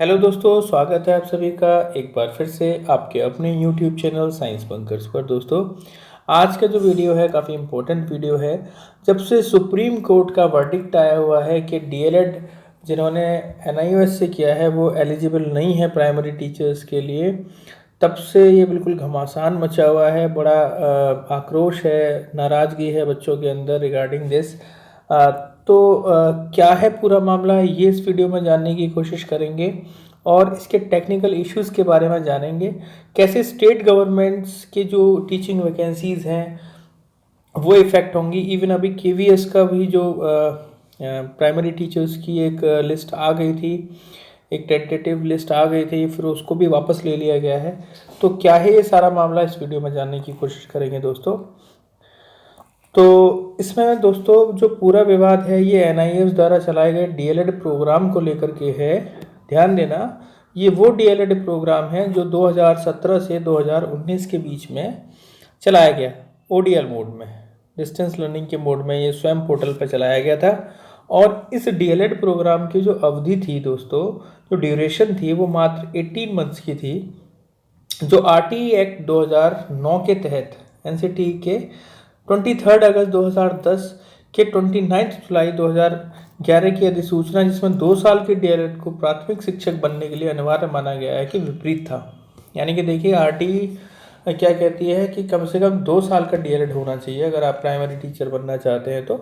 Hello दोस्तों, स्वागत है आप सभी का एक बार फिर से आपके अपने यूट्यूब चैनल साइंस बंकर्स पर। दोस्तों, आज का जो वीडियो है काफ़ी इम्पोर्टेंट वीडियो है। जब से सुप्रीम कोर्ट का वर्डिक्ट आया हुआ है कि डीएलएड जिन्होंने एनआईओएस से किया है वो एलिजिबल नहीं है प्राइमरी टीचर्स के लिए, तब से ये बिल्कुल घमासान मचा हुआ है। बड़ा आक्रोश है, नाराज़गी है बच्चों के अंदर रिगार्डिंग दिस। क्या है पूरा मामला, ये इस वीडियो में जानने की कोशिश करेंगे और इसके टेक्निकल इश्यूज़ के बारे में जानेंगे। कैसे स्टेट गवर्नमेंट्स के जो टीचिंग वैकेंसीज़ हैं वो इफ़ेक्ट होंगी। इवन अभी केवीएस का भी जो प्राइमरी टीचर्स की एक लिस्ट आ गई थी, एक टेंटेटिव लिस्ट आ गई थी, फिर उसको भी वापस ले लिया गया है। तो क्या है ये सारा मामला, इस वीडियो में जानने की कोशिश करेंगे दोस्तों। तो इसमें दोस्तों जो पूरा विवाद है ये एनआईएस द्वारा चलाए गए डीएलएड प्रोग्राम को लेकर के है। ध्यान देना, ये वो डीएलएड प्रोग्राम है जो 2017 से 2019 के बीच में चलाया गया, ओडीएल मोड में, डिस्टेंस लर्निंग के मोड में ये स्वयं पोर्टल पर चलाया गया था। और इस डीएलएड प्रोग्राम की जो अवधि थी दोस्तों, जो ड्यूरेशन थी, वो मात्र 18 मंथ्स की थी। जो आरटीई एक्ट 2009 के तहत एनसीटी के 23 अगस्त 2010 के 29 जुलाई 2011 की अधिसूचना, जिसमें 2 साल के डीएलएड को प्राथमिक शिक्षक बनने के लिए अनिवार्य माना गया है, कि विपरीत था। यानी कि देखिए, आरटीई क्या कहती है कि कम से कम 2 साल का डीएलएड होना चाहिए अगर आप प्राइमरी टीचर बनना चाहते हैं तो।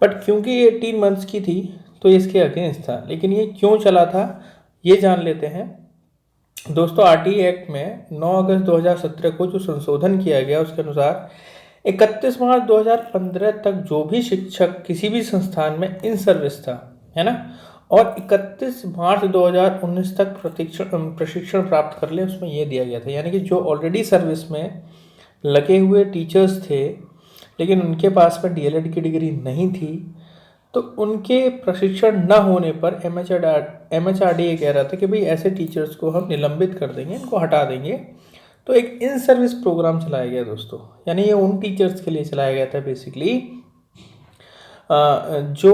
बट क्योंकि ये 18 मंथ्स की थी तो इसके अगेंस्ट था। लेकिन ये क्यों चला था ये जान लेते हैं दोस्तों। आरटीई एक्ट में 9 अगस्त 2017 को जो संशोधन किया गया उसके अनुसार 31 मार्च 2015 तक जो भी शिक्षक किसी भी संस्थान में इन सर्विस था, है ना, और 31 मार्च 2019 तक प्रशिक्षण प्राप्त कर ले, उसमें यह दिया गया था। यानी कि जो ऑलरेडी सर्विस में लगे हुए टीचर्स थे लेकिन उनके पास में डीएलएड की डिग्री नहीं थी, तो उनके प्रशिक्षण न होने पर एमएचआरडी ये कह रहा था कि भाई ऐसे टीचर्स को हम निलंबित कर देंगे, इनको हटा देंगे। तो एक इन सर्विस प्रोग्राम चलाया गया दोस्तों। यानी ये उन टीचर्स के लिए चलाया गया था बेसिकली जो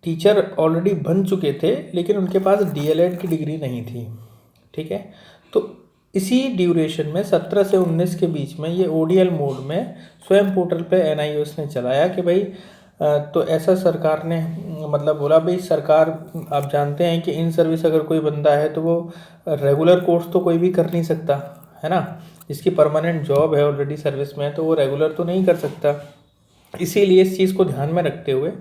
टीचर ऑलरेडी बन चुके थे लेकिन उनके पास डीएलएड की डिग्री नहीं थी। ठीक है, तो इसी ड्यूरेशन में 17 से 19 के बीच में ये ओडीएल मोड में स्वयं पोर्टल पे एनआईओएस ने चलाया कि भाई तो ऐसा सरकार ने मतलब बोला, भाई सरकार, आप जानते हैं कि इन सर्विस अगर कोई बंदा है तो वो रेगुलर कोर्स तो कोई भी कर नहीं सकता, है ना। जिसकी परमानेंट जॉब है ऑलरेडी सर्विस में, तो वो रेगुलर तो नहीं कर सकता। इसीलिए इस चीज़ को ध्यान में रखते हुए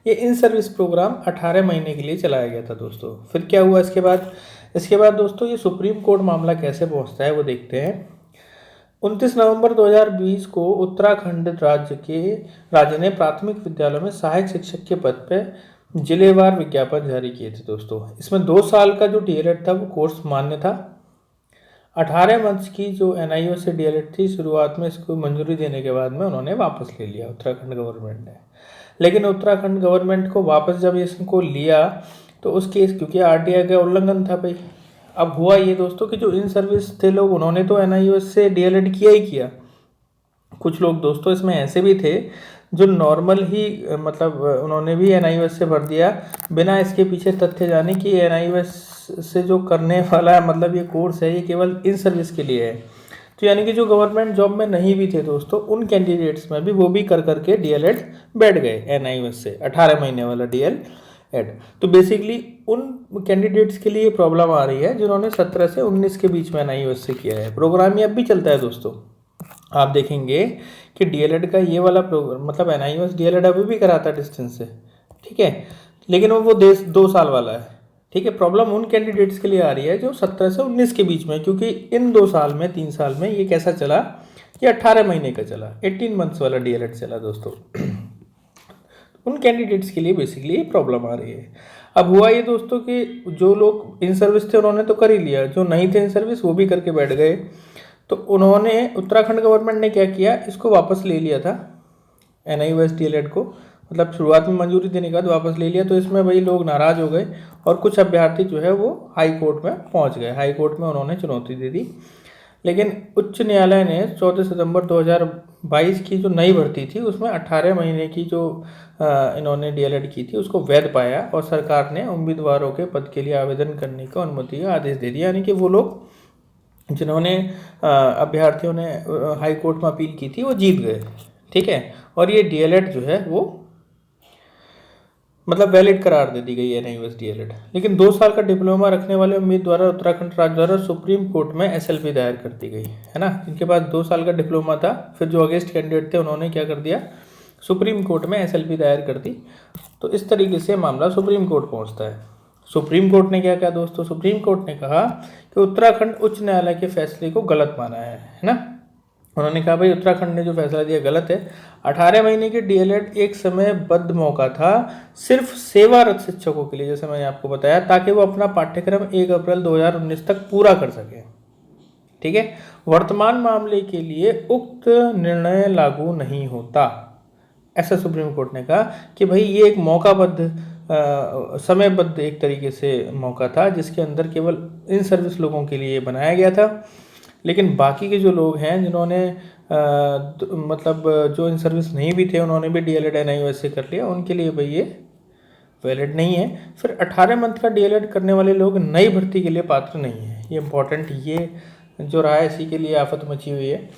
ये इन सर्विस प्रोग्राम 18 महीने के लिए चलाया गया था दोस्तों। फिर क्या हुआ इसके बाद दोस्तों, ये सुप्रीम कोर्ट मामला कैसे पहुंचता है वो देखते हैं। 29 नवंबर 2020 को उत्तराखंड राज्य ने प्राथमिक विद्यालयों में सहायक शिक्षक के पद पर जिलेवार विज्ञापन जारी किए थे दोस्तों। इसमें 2 साल का जो डीएलएड था वो कोर्स मान्य था। 18 मंथ्स की जो एनआईओ से डीएलएड थी, शुरुआत में इसको मंजूरी देने के बाद में उन्होंने वापस ले लिया उत्तराखंड गवर्नमेंट ने। लेकिन उत्तराखंड गवर्नमेंट को वापस जब इसको लिया तो उस केस, क्योंकि आरटीआई का उल्लंघन था भाई। अब हुआ ये दोस्तों कि जो इन सर्विस थे लोग, उन्होंने तो एनआईओएस से डीएलएड किया ही किया। कुछ लोग दोस्तों इसमें ऐसे भी थे जो नॉर्मल ही मतलब उन्होंने भी एनआईओएस से भर दिया बिना इसके पीछे तथ्य जाने कि एनआईओएस से जो करने वाला मतलब ये कोर्स है ये केवल इन सर्विस के लिए है। तो यानी कि जो गवर्नमेंट जॉब में नहीं भी थे दोस्तों, उन कैंडिडेट्स में भी वो भी कर करके डीएलएड बैठ गए एनआईओएस से, 18 महीने वाला डीएलएड। तो बेसिकली उन कैंडिडेट्स के लिए प्रॉब्लम आ रही है जिन्होंने 17 से 19 के बीच में एनआईओएस से किया है। प्रोग्राम ये अब भी चलता है दोस्तों। आप देखेंगे कि डीएलएड का ये वाला प्रोग्राम मतलब एनआईओएस डीएलएड अभी भी कराता है डिस्टेंस से, ठीक है, लेकिन वो 2 साल वाला है। ठीक है, प्रॉब्लम उन कैंडिडेट्स के लिए आ रही है जो 17 से 19 के बीच में, क्योंकि इन 2 साल में 3 साल में ये कैसा चला, ये 18 महीने का चला, 18 मंथ्स वाला डीएलएड चला दोस्तों। उन कैंडिडेट्स के लिए बेसिकली ये प्रॉब्लम आ रही है। अब हुआ ये दोस्तों कि जो लोग इन सर्विस थे उन्होंने तो कर ही लिया, जो नहीं थे इन सर्विस वो भी करके बैठ गए। तो उन्होंने, उत्तराखंड गवर्नमेंट ने क्या किया, इसको वापस ले लिया था एनआईओएस डीएलएड को, मतलब शुरुआत में मंजूरी देने के बाद वापस ले लिया। तो इसमें भाई लोग नाराज़ हो गए और कुछ अभ्यर्थी जो है वो हाई कोर्ट में पहुंच गए। हाई कोर्ट में उन्होंने चुनौती दे दी। लेकिन उच्च न्यायालय ने 14 सितंबर 2022 की जो नई भर्ती थी उसमें 18 महीने की जो इन्होंने डीएलएड की थी उसको वैध पाया और सरकार ने उम्मीदवारों के पद के लिए आवेदन करने को अनुमति का आदेश दे दिया। यानी कि वो लोग जिन्होंने अभ्यर्थियों ने हाई कोर्ट में अपील की थी वो जीत गए, ठीक है। और ये डीएलएड जो है वो मतलब वैलिड करार दे दी गई है एनआईओएस डीएलएड। लेकिन 2 साल का डिप्लोमा रखने वाले उम्मीदवार उत्तराखंड राज्य द्वारा सुप्रीम कोर्ट में एसएलपी दायर कर दी गई है ना। जिनके पास 2 साल का डिप्लोमा था, फिर जो अगेंस्ट कैंडिडेट थे उन्होंने क्या कर दिया, सुप्रीम कोर्ट में एसएलपी दायर कर दी। तो इस तरीके से मामला सुप्रीम कोर्ट पहुँचता है। सुप्रीम कोर्ट ने क्या कहा दोस्तों, सुप्रीम कोर्ट ने कहा कि उत्तराखंड उच्च न्यायालय के फैसले को गलत माना है ना। उन्होंने कहा भाई उत्तराखंड ने जो फैसला दिया गलत है। 18 महीने की डीएलएड एक समयबद्ध मौका था सिर्फ सेवारत शिक्षकों के लिए, जैसे मैंने आपको बताया, ताकि वो अपना पाठ्यक्रम 1 अप्रैल 2019 तक पूरा कर सके, ठीक है। वर्तमान मामले के लिए उक्त निर्णय लागू नहीं होता, ऐसा सुप्रीम कोर्ट ने कहा कि भाई ये एक मौकाबद्ध समयबद्ध एक तरीके से मौका था जिसके अंदर केवल इन सर्विस लोगों के लिए बनाया गया था। लेकिन बाकी के जो लोग हैं जिन्होंने मतलब जो इन सर्विस नहीं भी थे उन्होंने भी डीएलएड एनआईओएस से कर लिया, उनके लिए भाई ये वैलिड नहीं है। फिर 18 मंथ का डीएलएड करने वाले लोग नई भर्ती के लिए पात्र नहीं है। ये इंपॉर्टेंट, ये जो रहा है इसी के लिए आफत मची हुई है।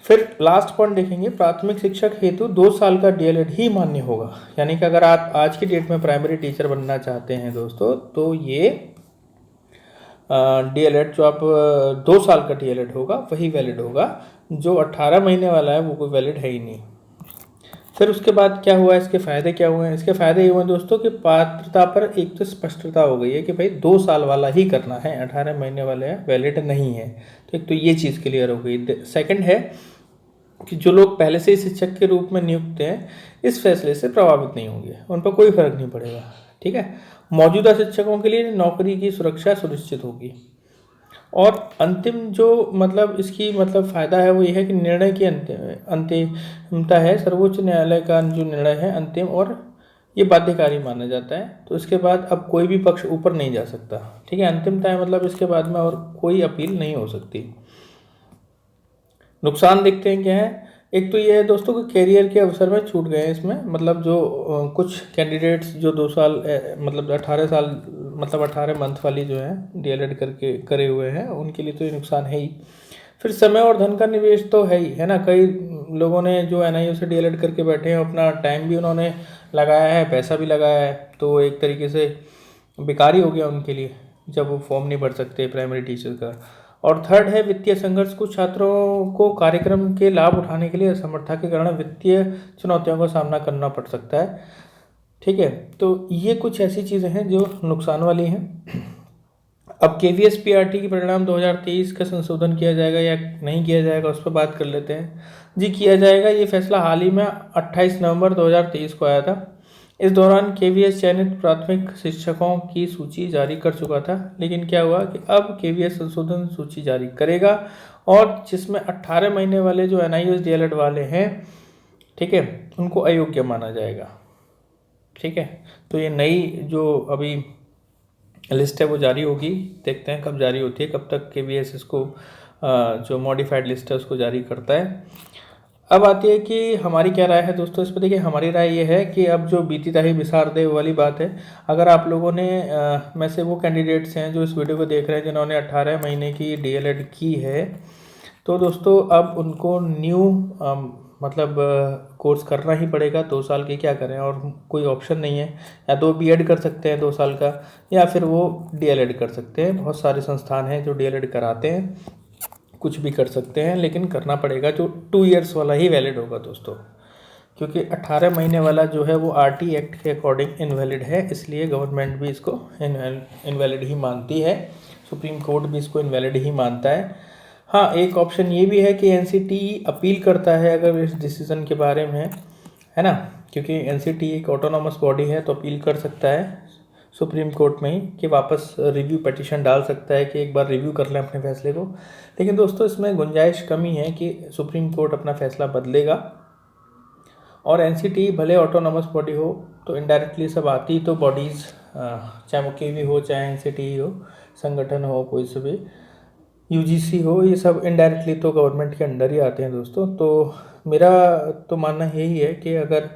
फिर लास्ट पॉइंट देखेंगे, प्राथमिक शिक्षक हेतु 2 साल का डीएलएड ही मान्य होगा। यानी कि अगर आप आज की डेट में प्राइमरी टीचर बनना चाहते हैं दोस्तों, तो ये डीएलएड जो आप 2 साल का डीएलएड होगा वही वैलिड होगा, जो 18 महीने वाला है वो कोई वैलिड है ही नहीं। फिर उसके बाद क्या हुआ, इसके फ़ायदे क्या हुए हैं? इसके फ़ायदे ये हुए दोस्तों कि पात्रता पर एक तो स्पष्टता हो गई है कि भाई 2 साल वाला ही करना है, 18 महीने वाले वैलिड नहीं है। तो एक तो ये चीज़ क्लियर हो गई। सेकंड है कि जो लोग पहले से ही शिक्षक के रूप में नियुक्त हैं इस फैसले से प्रभावित नहीं होंगे, उन पर कोई फर्क नहीं पड़ेगा, ठीक है। मौजूदा शिक्षकों के लिए नौकरी की सुरक्षा सुनिश्चित होगी। और अंतिम जो मतलब इसकी मतलब फ़ायदा है वो ये है कि निर्णय की अंतिमता है, सर्वोच्च न्यायालय का जो निर्णय है अंतिम और ये बाध्यकारी माना जाता है। तो इसके बाद अब कोई भी पक्ष ऊपर नहीं जा सकता, ठीक है। अंतिमता है मतलब इसके बाद में और कोई अपील नहीं हो सकती। नुकसान देखते हैं क्या है। एक तो ये है दोस्तों कि कैरियर के अवसर में छूट गए हैं इसमें, मतलब जो कुछ कैंडिडेट्स जो 2 साल मतलब 18 साल मतलब 18 मंथ वाली जो है डीएलएड करके करे हुए हैं उनके लिए तो ये नुकसान है ही। फिर समय और धन का निवेश तो है ही, है ना। कई लोगों ने जो एनआईओ से डीएलएड करके बैठे हैं अपना टाइम भी उन्होंने लगाया है, पैसा भी लगाया है, तो एक तरीके से बेकार ही हो गया उनके लिए जब वो फॉर्म नहीं भर सकते प्राइमरी टीचर का। और थर्ड है वित्तीय संघर्ष। कुछ छात्रों को कार्यक्रम के लाभ उठाने के लिए असमर्थता के कारण वित्तीय चुनौतियों का सामना करना पड़ सकता है, ठीक है। तो ये कुछ ऐसी चीज़ें हैं जो नुकसान वाली हैं। अब केवीएस पीआरटी की परिणाम 2023 का संशोधन किया जाएगा या नहीं किया जाएगा उस पर बात कर लेते हैं। जी किया जाएगा। ये फैसला हाल ही में 28 नवंबर 2023 को आया था। इस दौरान केवीएस चयनित प्राथमिक शिक्षकों की सूची जारी कर चुका था, लेकिन क्या हुआ कि अब केवीएस संशोधन सूची जारी करेगा और जिसमें 18 महीने वाले जो एनआईओएस डीएलएड वाले हैं, ठीक है, उनको अयोग्य माना जाएगा, ठीक है। तो ये नई जो अभी लिस्ट है वो जारी होगी, देखते हैं कब जारी होती है, कब तक केवीएस इसको जो मॉडिफाइड लिस्ट है उसको जारी करता है। अब आती है कि हमारी क्या राय है दोस्तों इस पर। देखिए हमारी राय ये है कि अब जो बीती ताही बिसार दे वाली बात है, अगर आप लोगों ने में से वो कैंडिडेट्स हैं जो इस वीडियो को देख रहे हैं जिन्होंने 18 महीने की डीएलएड की है, तो दोस्तों अब उनको न्यू मतलब कोर्स करना ही पड़ेगा। 2 साल के क्या करें, और कोई ऑप्शन नहीं है। या तो बीएड कर सकते हैं 2 साल का, या फिर वो डीएलएड कर सकते हैं। बहुत सारे संस्थान हैं जो डीएलएड कराते हैं, कुछ भी कर सकते हैं, लेकिन करना पड़ेगा जो 2 इयर्स वाला ही वैलिड होगा दोस्तों, क्योंकि 18 महीने वाला जो है वो आरटी एक्ट के अकॉर्डिंग इनवैलिड है, इसलिए गवर्नमेंट भी इसको इनवैलिड ही मानती है, सुप्रीम कोर्ट भी इसको इनवैलिड ही मानता है। हाँ, एक ऑप्शन ये भी है कि एनसीटीई अपील करता है अगर इस डिसीज़न के बारे में, है ना, क्योंकि एनसीटीई एक ऑटोनॉमस बॉडी है तो अपील कर सकता है सुप्रीम कोर्ट में ही कि वापस रिव्यू पिटीशन डाल सकता है कि एक बार रिव्यू कर लें अपने फैसले को। लेकिन दोस्तों इसमें गुंजाइश कमी है कि सुप्रीम कोर्ट अपना फैसला बदलेगा, और एनसीटीई भले ऑटोनॉमस बॉडी हो तो इनडायरेक्टली सब आती तो बॉडीज़, चाहे वो केवी हो चाहे एनसीटीई हो, संगठन हो कोई से भी, यूजीसी हो, ये सब इनडायरेक्टली तो गवर्नमेंट के अंडर ही आते हैं दोस्तों। तो मेरा तो मानना यही है कि अगर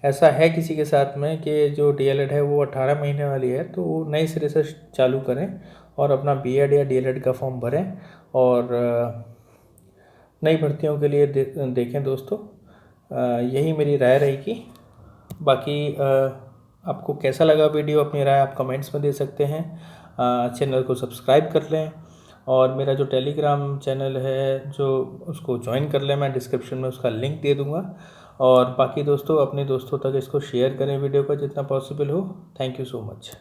ऐसा है किसी के साथ में कि जो डीएलएड है वो 18 महीने वाली है, तो वो नए सिरे से चालू करें और अपना बीएड या डीएलएड का फॉर्म भरें और नई भर्तियों के लिए देखें दोस्तों। यही मेरी राय रहेगी। बाकी आपको कैसा लगा वीडियो, अपनी राय आप कमेंट्स में दे सकते हैं। चैनल को सब्सक्राइब कर लें और मेरा जो टेलीग्राम चैनल है जो उसको ज्वाइन कर लें, मैं डिस्क्रिप्शन में उसका लिंक दे दूँगा। और बाकी दोस्तों अपने दोस्तों तक इसको शेयर करें वीडियो को जितना पॉसिबल हो। Thank you so much.